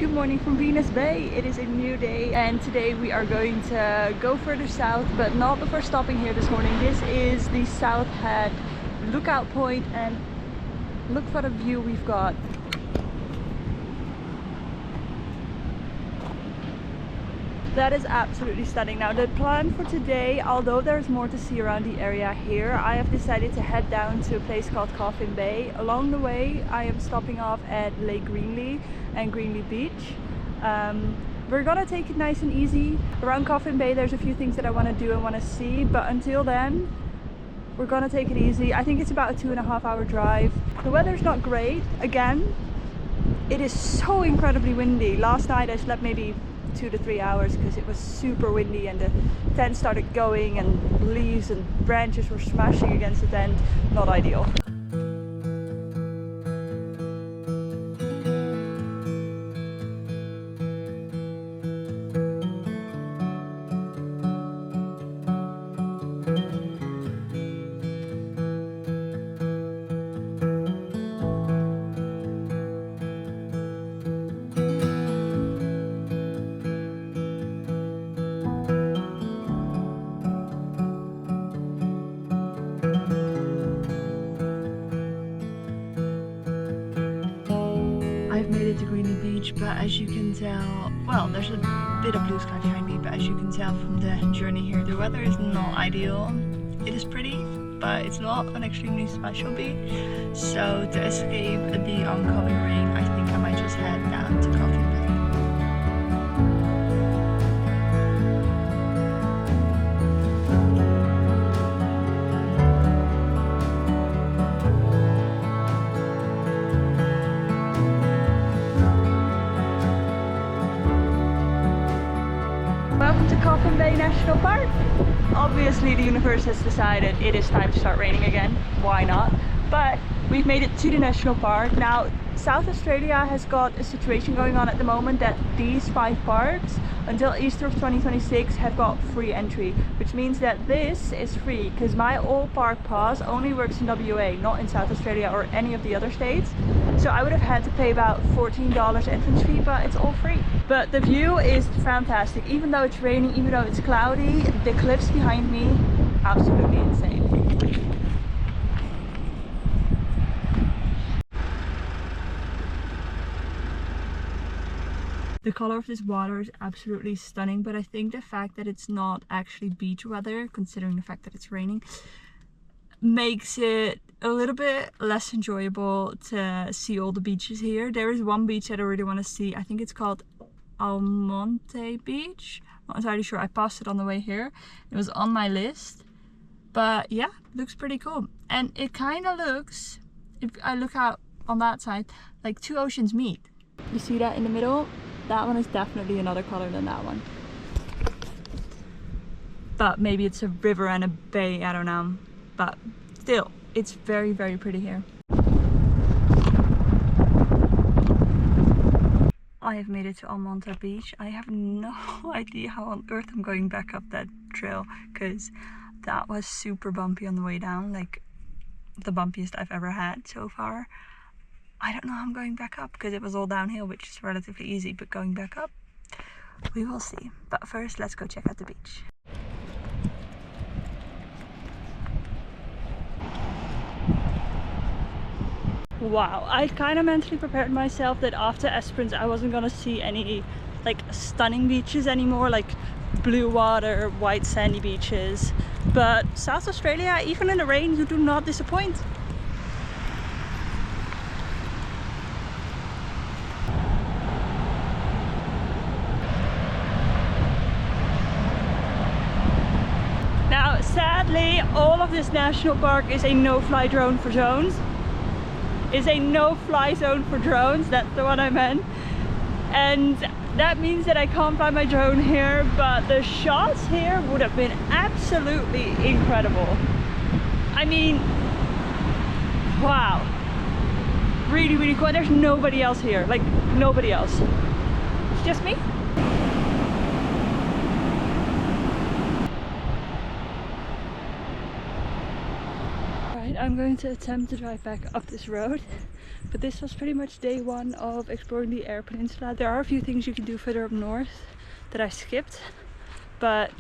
Good morning from Venus Bay. It is a new day and today we are going to go further south, but not before stopping here this morning. This is the South Head lookout point and look for the view we've got. That is absolutely stunning. Now the plan for today, although there's more to see around the area here, I have decided to head down to a place called Coffin Bay. Along the way I am stopping off at Lake Greenlee and Greenlee Beach. We're gonna take it nice and easy. Around Coffin Bay there's a few things that I want to do and want to see, but until then we're gonna take it easy. I think it's about a 2.5 hour drive. The weather's not great. Again, it is so incredibly windy. Last night I slept maybe 2 to 3 hours because it was super windy and the tent started going and leaves and branches were smashing against the tent. Not ideal. I've made it to Greenlee Beach, but as you can tell, well, there's a bit of blue sky behind me, but as you can tell from the journey here, the weather is not ideal. It is pretty, but it's not an extremely special beach. So to escape the oncoming rain, I think I might just head down to Coffin Bay. Welcome to Coffin Bay National Park. Obviously the universe has decided it is time to start raining again. Why not? But we've made it to the national park. Now South Australia has got a situation going on at the moment that these 5 parks until Easter of 2026 have got free entry, which means that this is free because my all park pass only works in WA, not in South Australia or any of the other states. So I would have had to pay about $14 entrance fee, but it's all free. But the view is fantastic. Even though it's raining, even though it's cloudy, the cliffs behind me, absolutely insane. The color of this water is absolutely stunning, but I think the fact that it's not actually beach weather, considering the fact that it's raining, makes it a little bit less enjoyable to see all the beaches here. There is one beach that I really want to see. I think it's called Almonte Beach. Not entirely sure. I passed it on the way here. It was on my list. But yeah, looks pretty cool. And it kind of looks, if I look out on that side, like 2 oceans meet. You see that in the middle? That one is definitely another color than that one. But maybe it's a river and a bay, I don't know. But still, it's very, very pretty here. I have made it to Almonte Beach. I have no idea how on earth I'm going back up that trail because that was super bumpy on the way down, like the bumpiest I've ever had so far. I don't know how I'm going back up because it was all downhill, which is relatively easy, but going back up, we will see. But first, let's go check out the beach. Wow, I kind of mentally prepared myself that after Esperance I wasn't gonna see any like stunning beaches anymore, like blue water, white sandy beaches. But South Australia, even in the rain, you do not disappoint. Now, sadly, all of this national park is a no-fly zone for drones. Is a no-fly zone for drones, that's the one I meant. And that means that I can't fly my drone here, but the shots here would have been absolutely incredible. I mean, wow. Really, really cool. There's nobody else here, like nobody else. It's just me. I'm going to attempt to drive back up this road. But this was pretty much day one of exploring the Eyre Peninsula. There are a few things you can do further up north that I skipped, but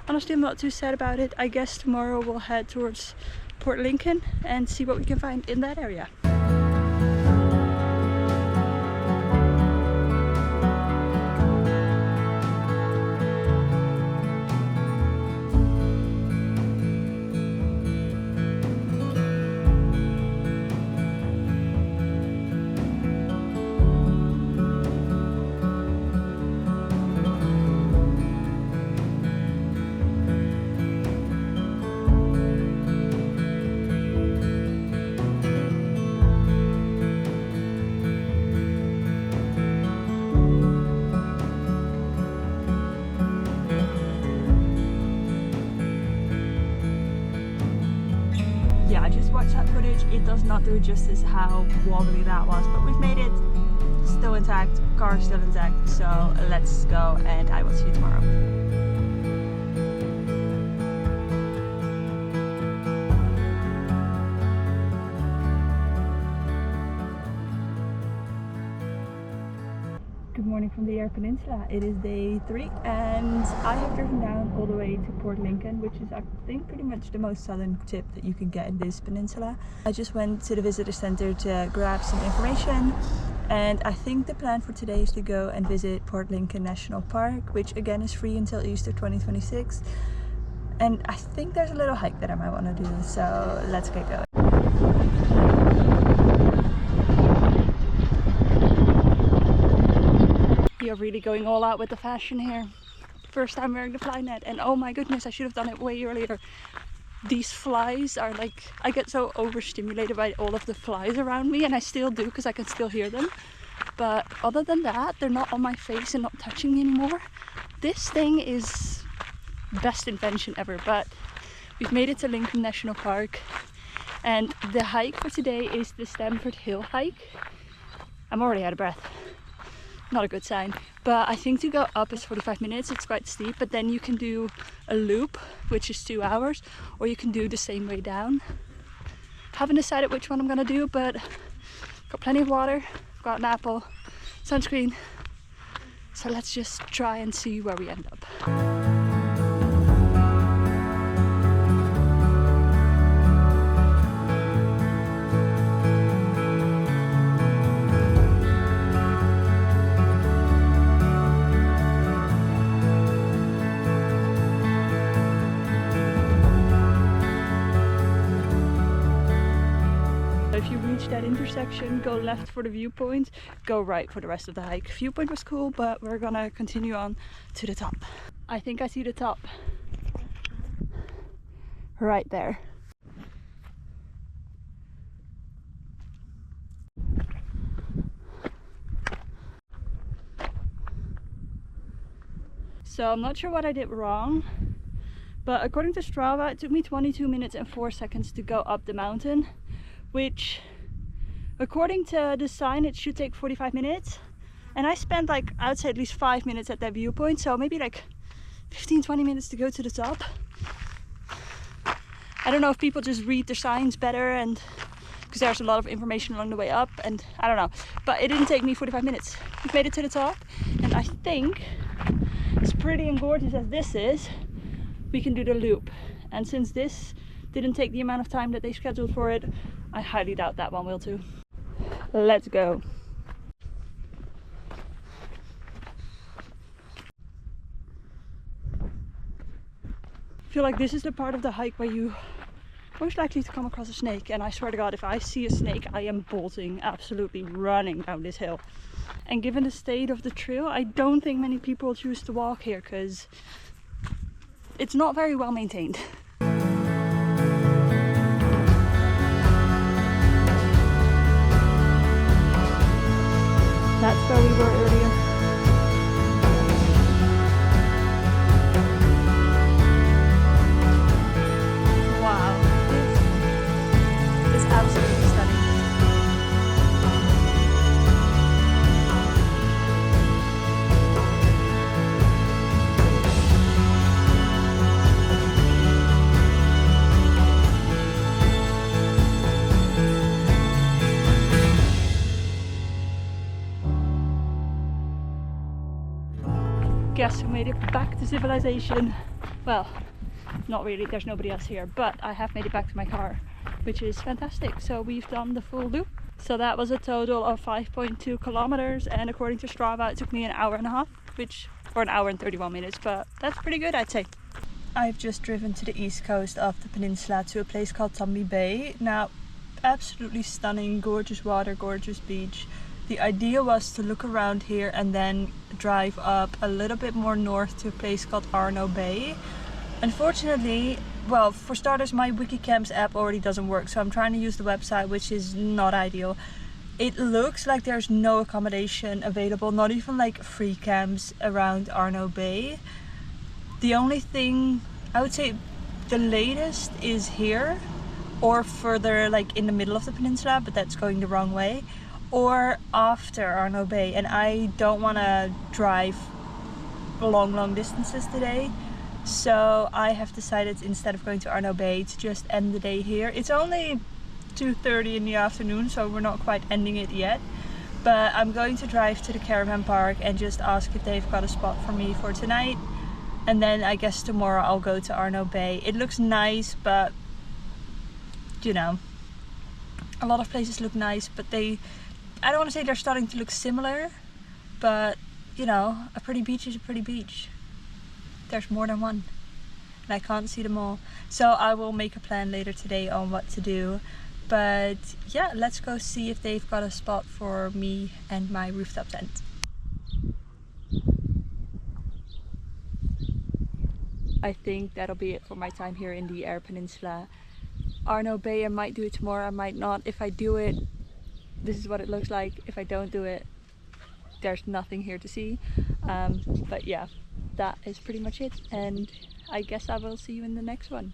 honestly I'm not too sad about it. I guess tomorrow we'll head towards Port Lincoln and see what we can find in that area. Yeah, I just watched that footage. It does not do justice how wobbly that was, but we've made it still intact, car still intact, so let's go and I will see you tomorrow. Good morning from the Eyre Peninsula. It is day 3 and I have driven down all the way to Port Lincoln, which is I think pretty much the most southern tip that you can get in this peninsula. I just went to the visitor center to grab some information, and I think the plan for today is to go and visit Port Lincoln National Park, which again is free until Easter 2026. And I think there's a little hike that I might want to do, so let's get going. You're really going all out with the fashion here. First time wearing the fly net, and oh my goodness, I should have done it way earlier. These flies are like, I get so overstimulated by all of the flies around me, and I still do because I can still hear them. But other than that, they're not on my face and not touching me anymore. This thing is best invention ever. But we've made it to Lincoln National Park, and the hike for today is the Stamford Hill hike. I'm already out of breath. Not a good sign, but I think to go up is 45 minutes. It's quite steep, but then you can do a loop, which is 2 hours, or you can do the same way down. Haven't decided which one I'm gonna do, but got plenty of water, got an apple, sunscreen, so let's just try and see where we end up. If you reach that intersection, go left for the viewpoint, go right for the rest of the hike. Viewpoint was cool, but we're gonna continue on to the top. I think I see the top right there. So I'm not sure what I did wrong, but according to Strava, it took me 22 minutes and 4 seconds to go up the mountain, which according to the sign it should take 45 minutes, and I spent like, I'd say at least 5 minutes at that viewpoint, so maybe like 15-20 minutes to go to the top. I don't know if people just read the signs better, and because there's a lot of information along the way up, and I don't know, but it didn't take me 45 minutes. We've made it to the top, and I think as pretty and gorgeous as this is, we can do the loop. And since this didn't take the amount of time that they scheduled for it, I highly doubt that one will too. Let's go. I feel like this is the part of the hike where you most likely to come across a snake, and I swear to God, if I see a snake, I am bolting, absolutely running down this hill. And given the state of the trail, I don't think many people choose to walk here because it's not very well maintained. That's where we were earlier. Wow, this is absolutely stunning. guess who made it back to civilization? Well, not really, there's nobody else here, but I have made it back to my car, which is fantastic. So we've done the full loop. So that was a total of 5.2 kilometers, and according to Strava it took me an hour and a half, or an hour and 31 minutes, but that's pretty good, I'd say. I've just driven to the east coast of the peninsula to a place called Tambi Bay. Now, absolutely stunning, gorgeous water, gorgeous beach. The idea was to look around here and then drive up a little bit more north to a place called Arno Bay. Unfortunately, well, for starters, my Wikicamps app already doesn't work, so I'm trying to use the website, which is not ideal. It looks like there's no accommodation available, not even like free camps around Arno Bay. The only thing, I would say the latest is here, or further like in the middle of the peninsula, but that's going the wrong way, or after Arno Bay, and I don't want to drive long distances today. So I have decided, instead of going to Arno Bay, to just end the day here. It's only 2:30 in the afternoon, so we're not quite ending it yet. But I'm going to drive to the caravan park and just ask if they've got a spot for me for tonight. And then I guess tomorrow I'll go to Arno Bay. It looks nice, but you know, a lot of places look nice, but I don't want to say they're starting to look similar, but you know, a pretty beach is a pretty beach. There's more than one, and I can't see them all. So I will make a plan later today on what to do. But yeah, let's go see if they've got a spot for me and my rooftop tent. I think that'll be it for my time here in the Eyre Peninsula. Arno Bay, I might do it tomorrow, I might not. If I do it, this is what it looks like. If I don't do it, there's nothing here to see. But yeah, that is pretty much it, and I guess I will see you in the next one.